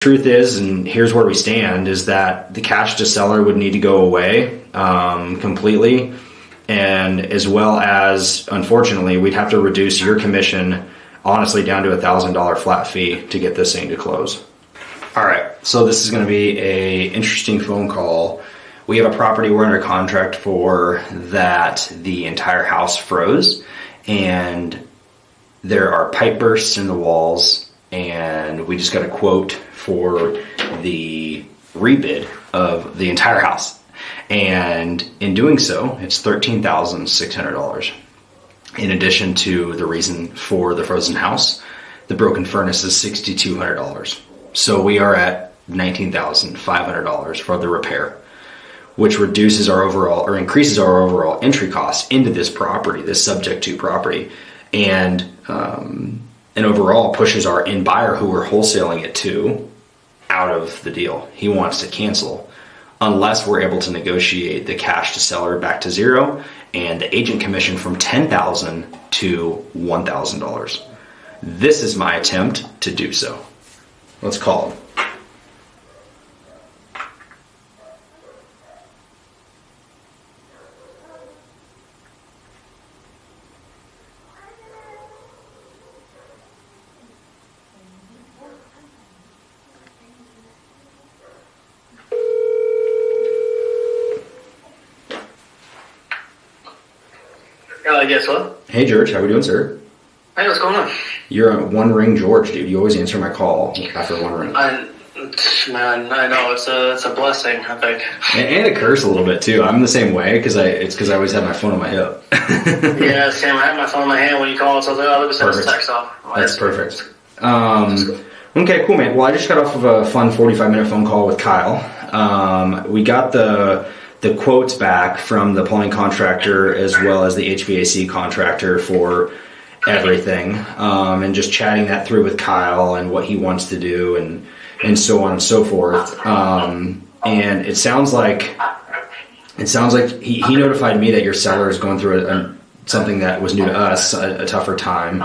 Truth is, and here's where we stand, is that the cash to seller would need to go away completely, and as well as, unfortunately, we'd have to reduce your commission honestly down to $1,000 flat fee to get this thing to close. All right, so this is going to be a interesting phone call. We have a property we're under contract for that the entire house froze, and there are pipe bursts in the walls, and we just got a quote for the rebid of the entire house. And in doing so, it's $13,600. In addition to the reason for the frozen house, the broken furnace is $6,200. So we are at $19,500 for the repair, which reduces our overall, or increases our overall entry cost into this property, this subject to property, and overall pushes our end buyer, who we're wholesaling it to, out of the deal. He wants to cancel unless we're able to negotiate the cash to seller back to zero and the agent commission from $10,000 to $1,000. This is my attempt to do so. Let's call him. Guess what? Hey George, how we doing, sir? Hey, what's going on? You're a one ring George, dude. You always answer my call after one ring. I know it's a blessing, I think. And a curse a little bit too. I'm the same way because I always have my phone on my hip. Yeah, same. I had my phone in my hand when you called, so I was like, oh, let me send this text off. That's perfect. Okay, cool, man. Well, I just got off of a fun 45-minute phone call with Kyle. We got the quotes back from the plumbing contractor as well as the HVAC contractor for everything, and just chatting that through with Kyle and what he wants to do and so on and so forth. And it sounds like he notified me that your seller is going through something that was new to us, a tougher time,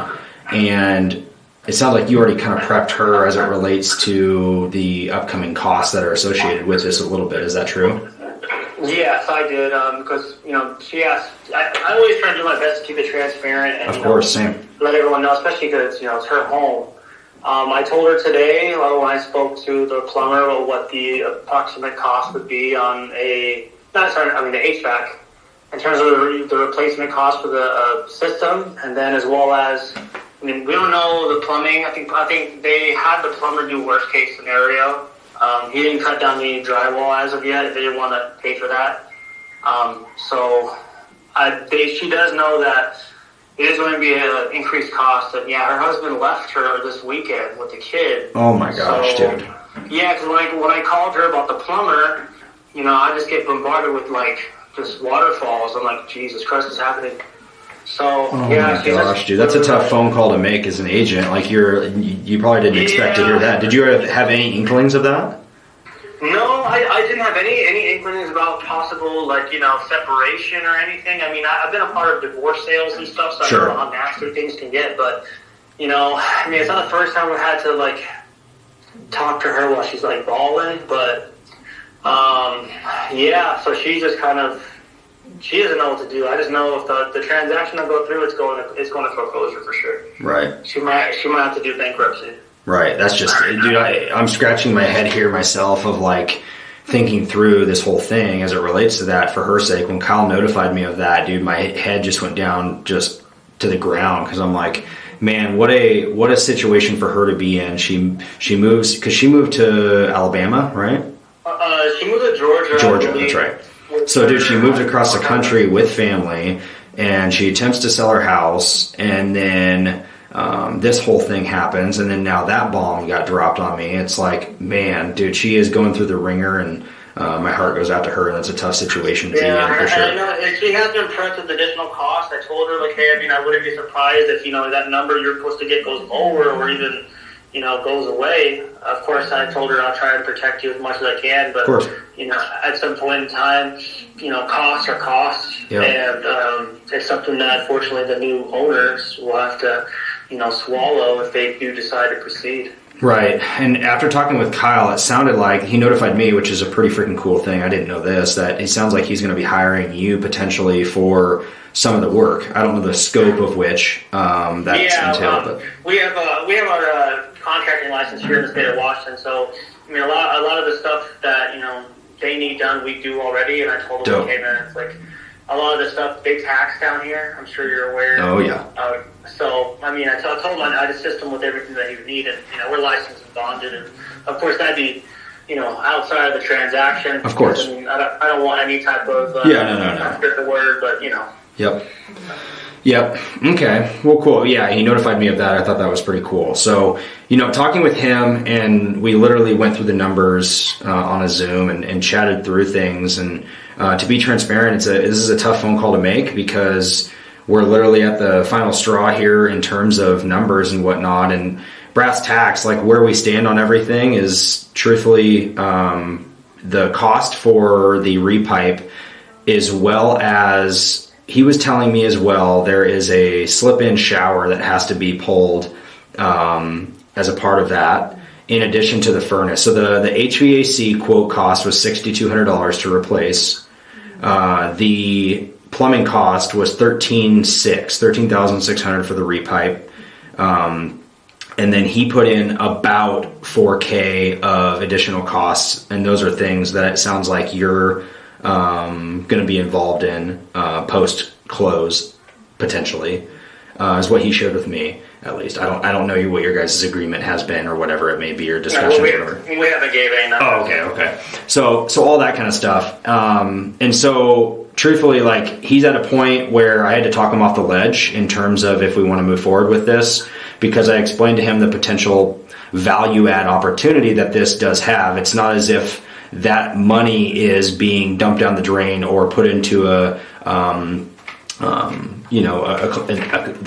and it sounds like you already kind of prepped her as it relates to the upcoming costs that are associated with this a little bit. Is that true? Yes, I did, because, she asked, I always try to do my best to keep it transparent and, of course, same. Let everyone know, especially because, it's her home. I told her today, when I spoke to the plumber, what the approximate cost would be on the HVAC, in terms of the replacement cost for the system, and then as well as, we don't know the plumbing. I think they had the plumber do worst case scenario. He didn't cut down the drywall as of yet. They didn't want to pay for that. She does know that it is going to be an increased cost. And yeah, her husband left her this weekend with the kid. Oh my gosh, dude. Yeah, because when I called her about the plumber, I just get bombarded with just waterfalls. I'm like, Jesus Christ, what's happening? So oh my gosh, dude, that's a tough phone call to make as an agent. You probably didn't expect to hear that. Did you have any inklings of that? No, I didn't have any inklings about possible separation or anything. I've been a part of divorce sales and stuff, so sure. I know how nasty things can get. But it's not the first time we had to talk to her while she's bawling. But yeah, so she's just kind of. She doesn't know what to do. I just know if the transaction will go through, it's going to foreclosure for sure. Right. She might have to do bankruptcy. Right. That's just, dude. I'm scratching my head here myself of thinking through this whole thing as it relates to that for her sake. When Kyle notified me of that, dude, my head just went down just to the ground because I'm like, man, what a situation for her to be in. She moves because she moved to Alabama, right? She moved to Georgia. Georgia, that's right. So, dude, she moved across the country with family, and she attempts to sell her house, and then this whole thing happens, and then now that bomb got dropped on me. It's like, man, dude, she is going through the ringer, and my heart goes out to her, and that's a tough situation to be in, for sure. And she has been pressed with additional costs. I told her, hey, I wouldn't be surprised if, that number you're supposed to get goes lower or even, goes away. Of course, I told her I'll try and protect you as much as I can, but, of course. At some point in time, costs are costs, yep. And it's something that, fortunately, the new owners will have to, swallow if they do decide to proceed. Right. And after talking with Kyle, it sounded like he notified me, which is a pretty freaking cool thing. I didn't know this, that it sounds like he's going to be hiring you potentially for some of the work. I don't know the scope of which that's entailed. But we have our contracting license here in the state of Washington. So, I mean, a lot of the stuff that, they need done, we do already. And I told them, okay, man, it's like a lot of the stuff, big tax down here. I'm sure you're aware. Oh, yeah. So, I mean, I told him I had a system with everything that he would need, and, we're licensed and bonded, and, of course, that'd be, outside of the transaction. Of course. I mean, I don't want any type of, no. I forget the word, but, Yep. Okay. Well, cool. Yeah, he notified me of that. I thought that was pretty cool. So, talking with him, and we literally went through the numbers on a Zoom and chatted through things. And to be transparent, this is a tough phone call to make because we're literally at the final straw here in terms of numbers and whatnot. And brass tacks, like where we stand on everything is truthfully the cost for the repipe, as well as he was telling me as well, there is a slip-in shower that has to be pulled as a part of that, in addition to the furnace. So the HVAC quote cost was $6,200 to replace. The plumbing cost was $13,600 for the repipe. And then he put in about $4K of additional costs, and those are things that it sounds like you're going to be involved in post-close, potentially, is what he shared with me, at least. I don't know what your guys' agreement has been or whatever it may be, or discussions. We haven't gave any numbers. Oh, okay. So all that kind of stuff. And so, truthfully, like, he's at a point where I had to talk him off the ledge in terms of if we want to move forward with this, because I explained to him the potential value-add opportunity that this does have. It's not as if that money is being dumped down the drain or put into the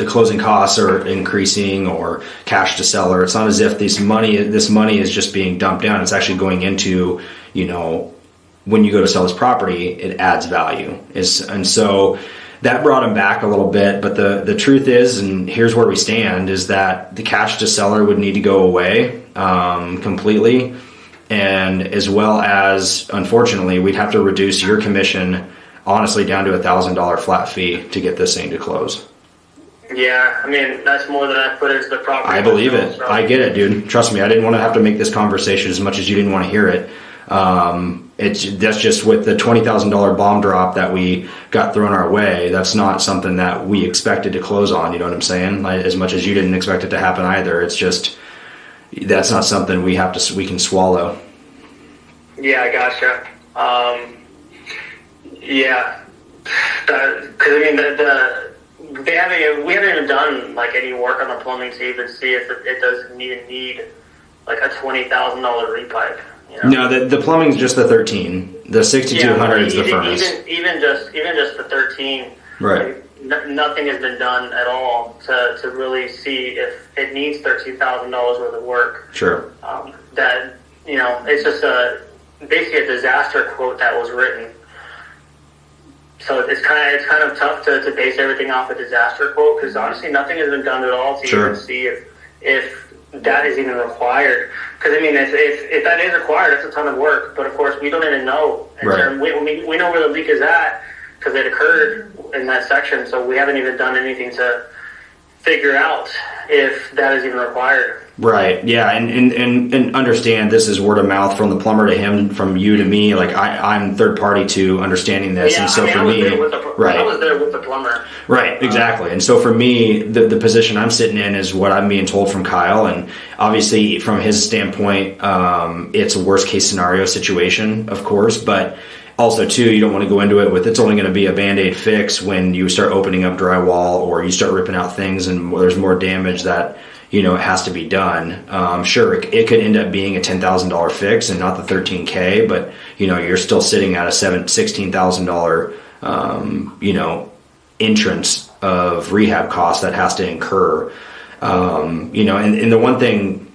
closing costs are increasing or cash to seller. It's not as if this money is just being dumped down. It's actually going into, when you go to sell this property, it adds value. And so that brought him back a little bit. But the truth is, and here's where we stand, is that the cash to seller would need to go away completely. And as well as, unfortunately, we'd have to reduce your commission, honestly, down to $1,000 flat fee to get this thing to close. Yeah, I mean, that's more than I put into the property. I believe it. So. I get it, dude. Trust me, I didn't want to have to make this conversation as much as you didn't want to hear it. That's just with the $20,000 bomb drop that we got thrown our way. That's not something that we expected to close on. You know what I'm saying? Like, as much as you didn't expect it to happen either. It's just, that's not something we can swallow. Yeah, I gotcha. Yeah, because I mean, we haven't even done like any work on the plumbing to even see if it doesn't need like a $20,000 repipe. No, the plumbing's just the 13. The 6,200 is the furnace. Even just the 13. Right. Like, nothing has been done at all to really see if it needs $13,000 worth of work. Sure. It's just basically a disaster quote that was written. So it's kind of tough to base everything off a disaster quote, because honestly nothing has been done at all to even see if that is even required. Because I mean, if that is required, that's a ton of work. But of course, we don't even know. Right. We know where the leak is at because it occurred in that section. So we haven't even done anything to figure out if that is even required. Right. Yeah. And understand, this is word of mouth from the plumber to him, from you to me. Like I'm third party to understanding this. Yeah, and so I was there with the plumber. Right. Exactly. And so for me, the position I'm sitting in is what I'm being told from Kyle. And obviously from his standpoint, it's a worst case scenario situation, of course, but also too, you don't want to go into it with it's only going to be a Band-Aid fix when you start opening up drywall or you start ripping out things and there's more damage that, it has to be done. Sure, it could end up being a $10,000 fix and not the $13K, but you're still sitting at a $16,000 entrance of rehab costs that has to incur. And the one thing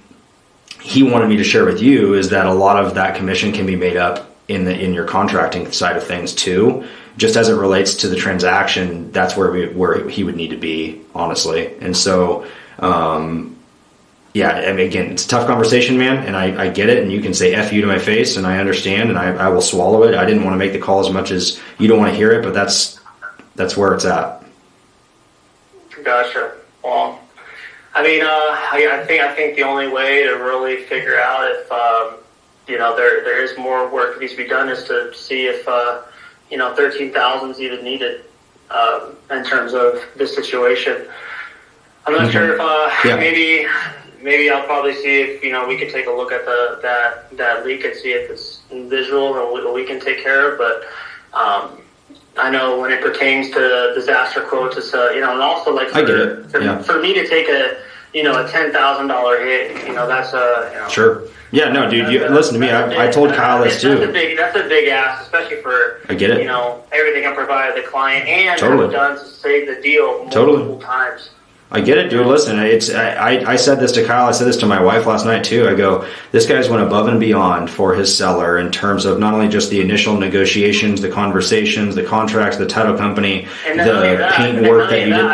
he wanted me to share with you is that a lot of that commission can be made up in your contracting side of things too. Just as it relates to the transaction, that's where he would need to be, honestly. And so yeah, I mean, again, it's a tough conversation, man, and I get it, and you can say F you to my face, and I understand, and I will swallow it. I didn't want to make the call as much as you don't want to hear it, but that's where it's at. Gotcha. Well, I mean, I think the only way to really figure out if, there is more work that needs to be done is to see if, 13,000 is even needed, in terms of this situation. I'm not sure if, maybe I'll probably see if, we can take a look at that leak and see if it's visual or we can take care of, but, I know when it pertains to disaster quotes, it's and also like for me to take a $10,000 hit, that's sure. Yeah, no, dude. Listen to me. I told Kyle this too. That's a big ask, especially for I get it. Everything I provided the client and totally. I've done to save the deal multiple times. I get it, dude. Listen, I said this to Kyle. I said this to my wife last night too. I go, this guy's went above and beyond for his seller in terms of not only just the initial negotiations, the conversations, the contracts, the title company, the paint work that you did.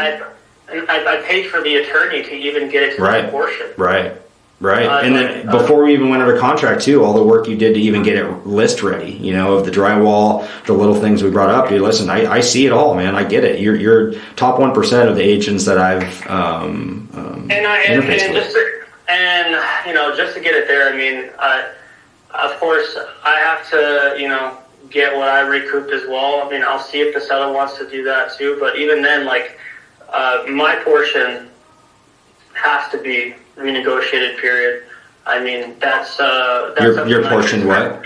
I paid for the attorney to even get it to that portion. Right. And then before we even went under contract too, all the work you did to even get it list ready, of the drywall, the little things we brought up. Dude, listen, I see it all, man. I get it. You're top 1% of the agents that I've interfaced with. Just to get it there, I mean, of course, I have to, get what I recouped as well. I mean, I'll see if the seller wants to do that too. But even then, my portion has to be renegotiated, period. I mean, that's your portion. What?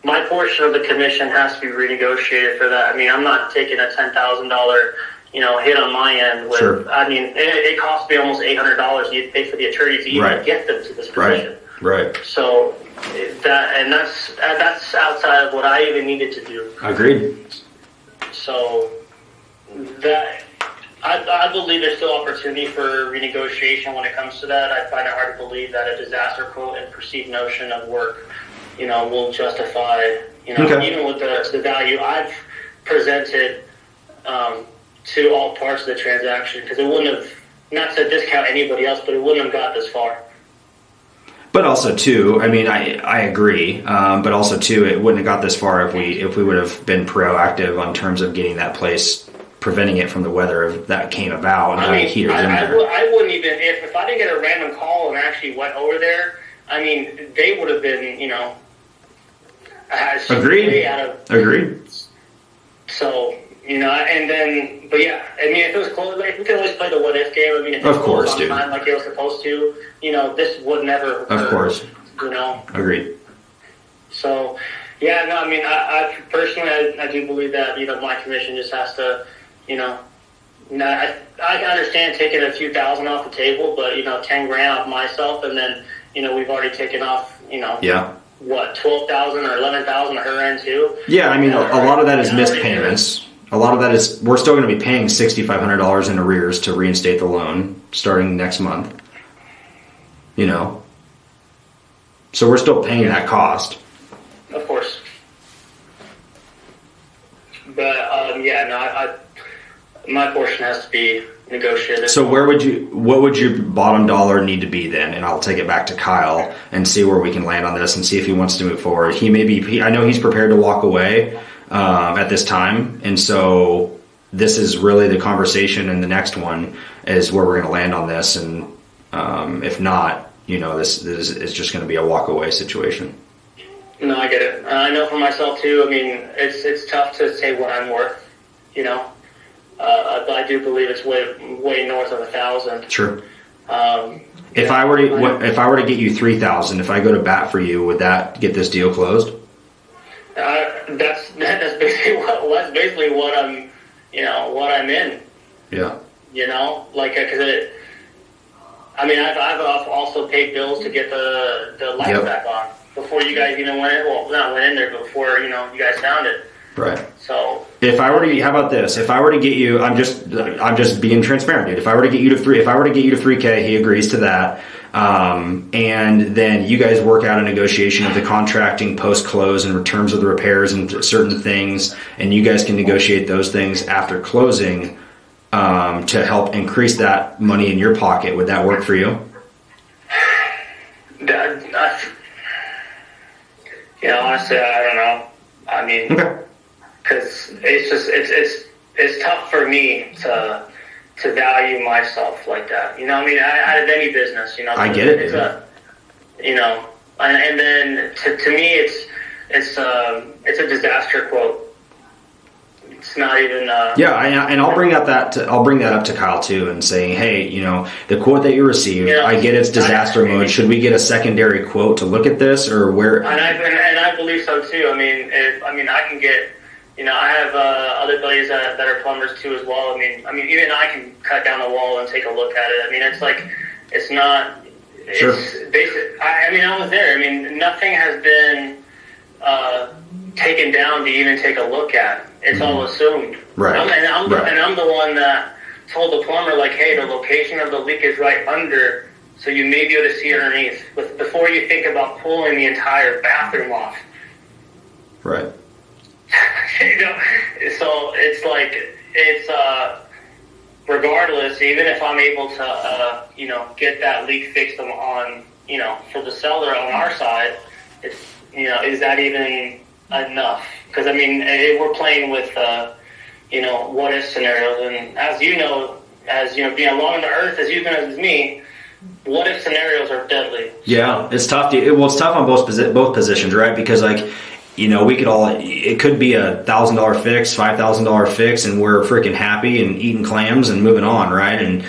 My portion of the commission has to be renegotiated for that. I mean, I'm not taking a $10,000, hit on my end. Sure. I mean, it cost me almost $800 you pay for the attorney to even get them to this position. Right. So that's outside of what I even needed to do. Agreed. So that. I believe there's still opportunity for renegotiation when it comes to that. I find it hard to believe that a disaster quote and perceived notion of work, will justify, even with the value I've presented to all parts of the transaction, because it wouldn't have, not to discount anybody else, but it wouldn't have got this far. But also too, I mean, I agree. But also too, it wouldn't have got this far if we would have been proactive on terms of getting that place, preventing it from the weather that came about. I mean, I wouldn't even, if I didn't get a random call and actually went over there, I mean, they would have been, Agreed. So, and then, but yeah, I mean, if it was close, we could always play the what if game. I mean, if it was close on time like it was supposed to, this would never occur. Of course. Agreed. So, yeah, no, I mean, I personally, I do believe that, my commission just has to, I understand taking a few thousand off the table, but, 10 grand off myself, and then, we've already taken off, what, 12,000 or 11,000 on her end too? Yeah, I mean, a lot of that is missed payments. A lot of that is, we're still going to be paying $6,500 in arrears to reinstate the loan starting next month. So we're still paying that cost. Of course. But, my portion has to be negotiated. So what would your bottom dollar need to be then? And I'll take it back to Kyle and see where we can land on this and see if he wants to move forward. I know he's prepared to walk away at this time. And so this is really the conversation, and the next one is where we're going to land on this. And if not, this is just going to be a walk away situation. No, I get it. I know for myself too. I mean, it's tough to say what I'm worth. But I do believe it's way north of 1,000. Sure. If I were to get you 3,000, if I go to bat for you, would that get this deal closed? That's basically what I'm, what I'm in. Yeah. Because I've also paid bills to get the lights back on before you guys even went in. Well, not went in there, but before you guys found it. Right. So how about this? If I were to get you, I'm just being transparent, dude. If I were to get you to $3K, he agrees to that. And then you guys work out a negotiation of the contracting post close and terms of the repairs and certain things, and you guys can negotiate those things after closing to help increase that money in your pocket. Would that work for you? Honestly, I don't know. I mean, because it's tough for me to value myself like that. I mean, out of any business, I get it. And then to me, it's a disaster quote. It's not even. And I'll bring that up to Kyle too, and saying, hey, the quote that you received, I get it's disaster mode. Should we get a secondary quote to look at this, or where? And I believe so too. I mean, I can get. I have other buddies that are plumbers too as well. I mean, even I can cut down a wall and take a look at it. I mean, it's like it's not. Sure. It's basic. I was there. I mean, nothing has been taken down to even take a look at. It's all assumed. Right. And I'm the one that told the plumber, like, hey, the location of the leak is right under, so you may be able to see underneath before you think about pulling the entire bathroom off. Right. So it's like, regardless, even if I'm able to, get that leak fixed on, for the seller on our side, it's, is that even enough? Because, I mean, we're playing with, what if scenarios. And as being along on the earth as you've been as me, what if scenarios are deadly. Yeah, it's tough. It's tough on both positions, right? Because, we could it could be $1,000 fix, $5,000 fix, and we're freaking happy and eating clams and moving on, right? And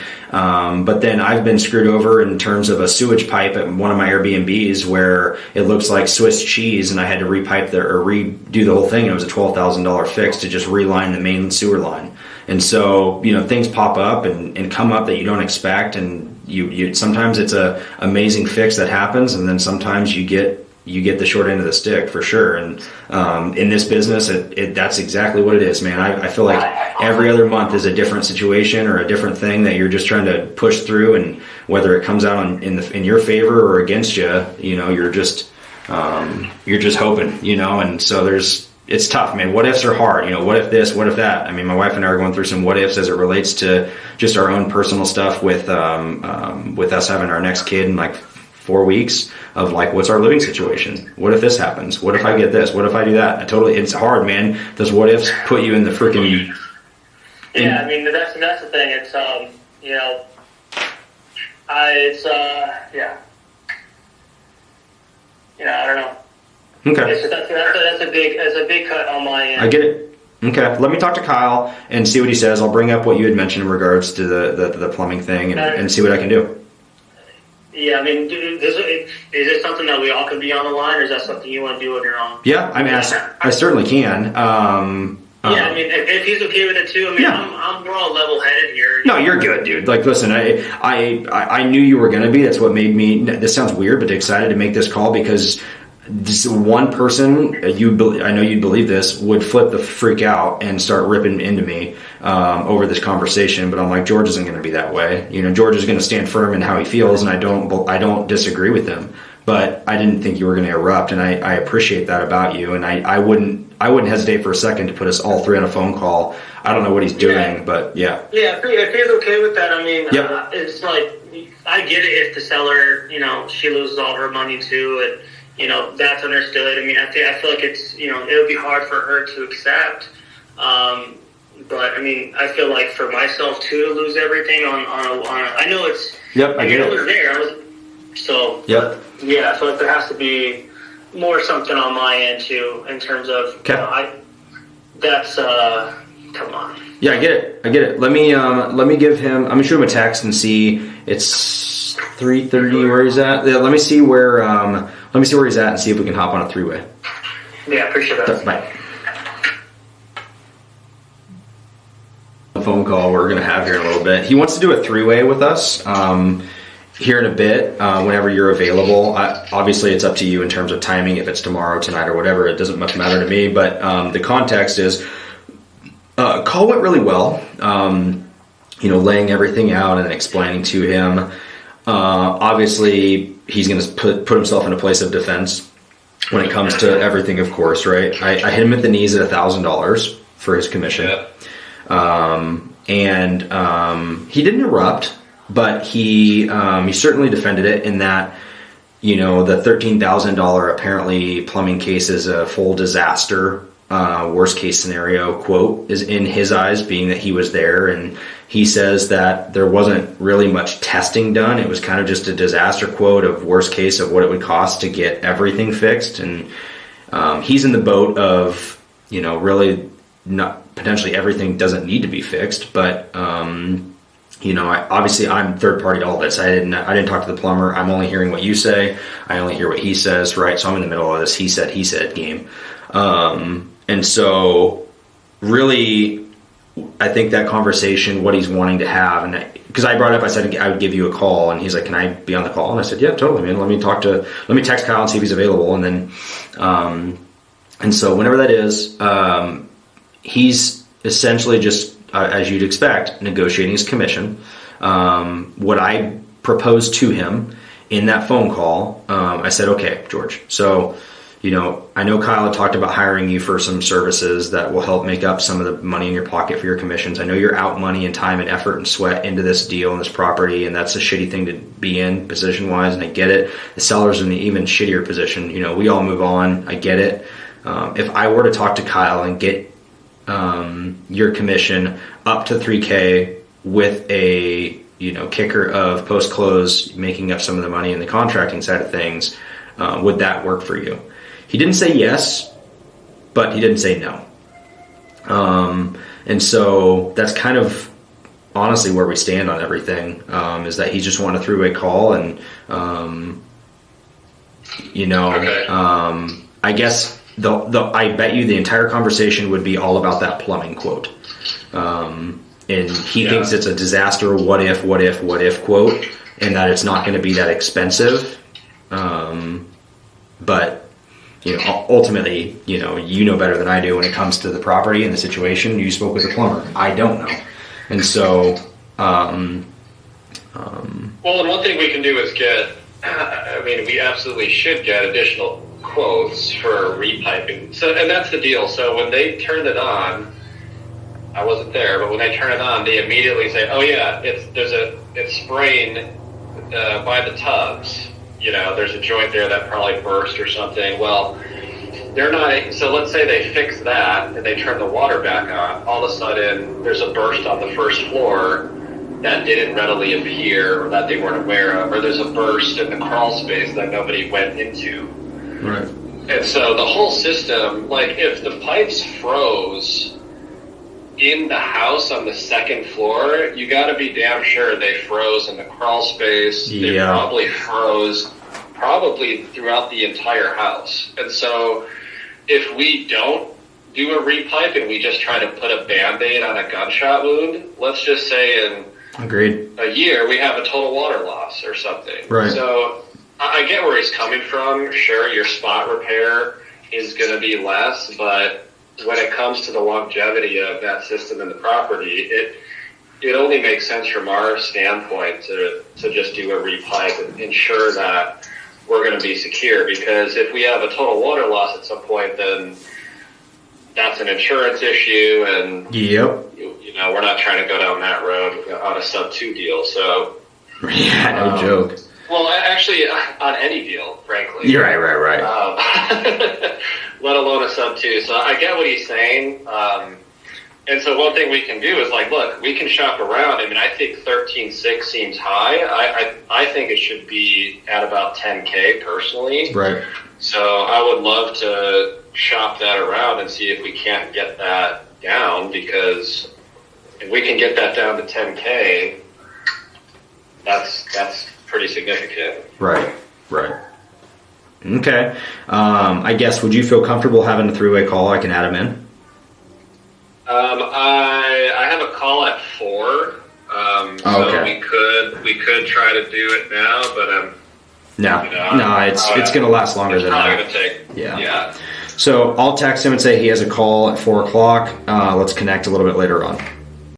but then I've been screwed over in terms of a sewage pipe at one of my Airbnbs where it looks like Swiss cheese, and I had to redo the whole thing. And it was a $12,000 fix to just reline the main sewer line. And so things pop up and come up that you don't expect, and you sometimes it's a amazing fix that happens, and then sometimes you get the short end of the stick for sure. And in this business, that's exactly what it is, man. I feel like every other month is a different situation or a different thing that you're just trying to push through, and whether it comes out in your favor or against you, you're just hoping, and so it's tough, man. What ifs are hard, what if this, what if that? I mean, my wife and I are going through some what ifs as it relates to just our own personal stuff with us having our next kid in like 4 weeks of like, what's our living situation? What if this happens? What if I get this? What if I do that? It's hard, man. Those what ifs put you in the freaking. Yeah, I mean, that's the thing. It's I don't know. Okay. That's a big cut on my end. I get it. Okay, let me talk to Kyle and see what he says. I'll bring up what you had mentioned in regards to the plumbing thing and see what I can do. Yeah, I mean, is this something that we all can be on the line, or is that something you want to do on your own? Yeah, I mean, I certainly can. Yeah, I mean, if he's okay with it too, I mean, yeah. We're all level-headed here. No, you're good, dude. Like, listen, I knew you were going to be. That's what made me, this sounds weird, but excited to make this call, because this one person, I know you'd believe this, would flip the freak out and start ripping into me over this conversation. But I'm like, George isn't going to be that way. George is going to stand firm in how he feels, and I don't disagree with him. But I didn't think you were going to erupt, and I appreciate that about you. And I wouldn't hesitate for a second to put us all three on a phone call. I don't know what he's doing, but yeah. Yeah, if he's okay with that, I mean, yep. It's like, I get it if the seller, she loses all her money too, and that's understood. I mean, I feel like it's, it would be hard for her to accept. But I mean, I feel like for myself too, to lose everything on I know it's. Yep, I get it. I was there. So. Yep. Yeah, so there has to be more something on my end too, in terms of. Okay. Come on. Yeah, I get it. Let me give him. I'm gonna shoot him a text and see. It's 3:30 where he's at. Yeah, let me see where he's at and see if we can hop on a three-way. Yeah, appreciate that. Bye. A phone call we're gonna have here in a little bit. He wants to do a three-way with us here in a bit, whenever you're available. Obviously, it's up to you in terms of timing. If it's tomorrow, tonight, or whatever, it doesn't much matter to me. But the context is, call went really well. Laying everything out and explaining to him. Obviously, he's going to put himself in a place of defense when it comes to everything, of course, right? I hit him at the knees at $1,000 for his commission. And he didn't erupt, but he certainly defended it in that the $13,000 apparently plumbing case is a full disaster. Worst case scenario quote is in his eyes, being that he was there, and he says that there wasn't really much testing done. It was kind of just a disaster quote of worst case of what it would cost to get everything fixed. And he's in the boat of, really not potentially everything doesn't need to be fixed, but obviously I'm third party to all this. I didn't talk to the plumber. I'm only hearing what you say. I only hear what he says, right? So I'm in the middle of this he said game. And so really, I think that conversation, what he's wanting to have, and because I brought up, I said I would give you a call, and he's like, can I be on the call? And I said, yeah, totally, man. Let me text Kyle and see if he's available. And then, and so whenever that is, he's essentially just, as you'd expect, negotiating his commission. What I proposed to him in that phone call, I said, okay, George, so, I know Kyle had talked about hiring you for some services that will help make up some of the money in your pocket for your commissions. I know you're out money and time and effort and sweat into this deal and this property, and that's a shitty thing to be in position-wise, and I get it. The seller's in an even shittier position. We all move on. I get it. If I were to talk to Kyle and get your commission up to $3,000 with a kicker of post-close making up some of the money in the contracting side of things, would that work for you? He didn't say yes, but he didn't say no. And so that's kind of honestly where we stand on everything, is that he just wanted a three-way call. And, I guess I bet you the entire conversation would be all about that plumbing quote. And he thinks it's a disaster, what if quote, and that it's not going to be that expensive. But ultimately, you know better than I do when it comes to the property and the situation. You spoke with the plumber. I don't know. And so, well, and one thing we can do is we absolutely should get additional quotes for repiping. So, and that's the deal. So when they turned it on, I wasn't there, but when they turn it on, they immediately say, "Oh yeah, it's spraying by the tubs. There's a joint there that probably burst or something." Well, they're not. So let's say they fix that and they turn the water back on. All of a sudden, there's a burst on the first floor that didn't readily appear or that they weren't aware of, or there's a burst in the crawl space that nobody went into. Right. And so the whole system, like if the pipes froze in the house on the second floor, you got to be damn sure they froze in the crawl space. They probably froze throughout the entire house. And so if we don't do a repipe and we just try to put a Band-Aid on a gunshot wound, let's just say in a year we have a total water loss or something. Right. So I get where he's coming from. Sure, your spot repair is going to be less, but when it comes to the longevity of that system in the property, it only makes sense from our standpoint to just do a repipe and ensure that we're going to be secure. Because if we have a total water loss at some point, then that's an insurance issue, and we're not trying to go down that road on a sub 2 deal. So no joke. Well, actually, on any deal, frankly. You're right. Let alone a sub 2. So I get what he's saying. And so one thing we can do is look, we can shop around. I think 13.6 seems high. I think it should be at about 10K personally. Right. So I would love to shop that around and see if we can't get that down, because if we can get that down to 10K, that's pretty significant. Right. Okay. I guess, would you feel comfortable having a three-way call? I can add him in. I have a call at 4. So we could try to do it now, but it's going to last longer than that. It's probably going to take. Yeah. So I'll text him and say he has a call at 4:00. Let's connect a little bit later on.